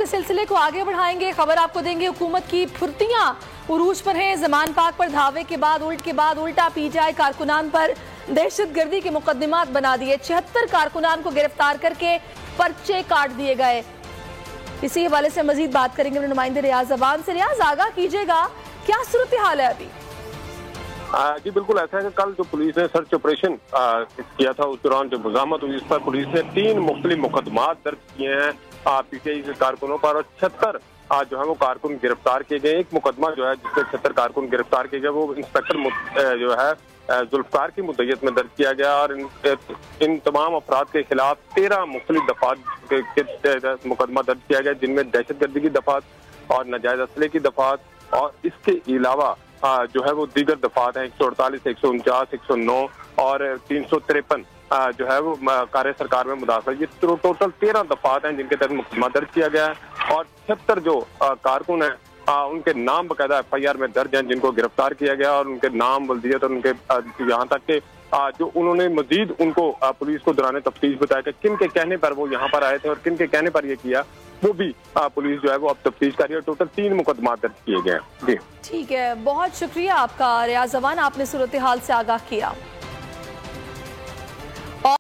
सिलसिले को आगे बढ़ाएंगे। खबर आपको देंगे, हुकूमत की फुर्तियां उरूज पर हैं। जमान पाक पर धावे के बाद उल्टा पीटीआई कारकुनान पर दहशतगर्दी के मुकदमात बना दिए। 76 कारकुनान को गिरफ्तार करके पर्चे काट दिए गए। इसी हवाले से मजीद बात करेंगे नुमाइंदे रियाज अवान से। रियाज, आगाह कीजिएगा, क्या सूरत हाल है अभी? जी बिल्कुल ऐसा है कि कल जो पुलिस ने सर्च ऑपरेशन किया था, उस दौरान जो बगावत हुई, इस पर पुलिस ने 3 मुख्तलिफ मुकदमात दर्ज किए हैं पीटीआई के कारकुनों पर, और 76 जो है वो कारकुन गिरफ्तार किए गए। एक मुकदमा जो है जिसमें 76 कारकुन गिरफ्तार किए गए, वो इंस्पेक्टर जो है जुल्फकार की मुद्दत में दर्ज किया गया, और इन तमाम अफराद के खिलाफ 13 मुख्तलिफ दफात के मुकदमा दर्ज किया गया, जिनमें दहशतगर्दी की दफात और नाजायज असले की दफात, और इसके अलावा जो है वो दीगर दफात हैं 148, 149, 109 और 353 जो है वो कार्य सरकार में मुदाखलत। ये टोटल 13 दफात हैं जिनके तहत मुकदमा दर्ज किया गया है, और 76 जो कारकुन हैं उनके नाम बाकायदा FIR में दर्ज हैं, जिनको गिरफ्तार किया गया, और उनके नाम, वल्दियत और उनके यहाँ तक के जो उन्होंने मजीद उनको पुलिस को दौरान तफ्तीश बताया कि किन के कहने पर वो यहाँ पर आए थे और किन के कहने पर ये किया, वो भी पुलिस जो है वो अब तफ्तीश कर रही है। टोटल 3 मुकदमा दर्ज किए गए हैं। जी ठीक है, बहुत शुक्रिया आपका रियाज अवान, आपने सूरत हाल से आगाह किया।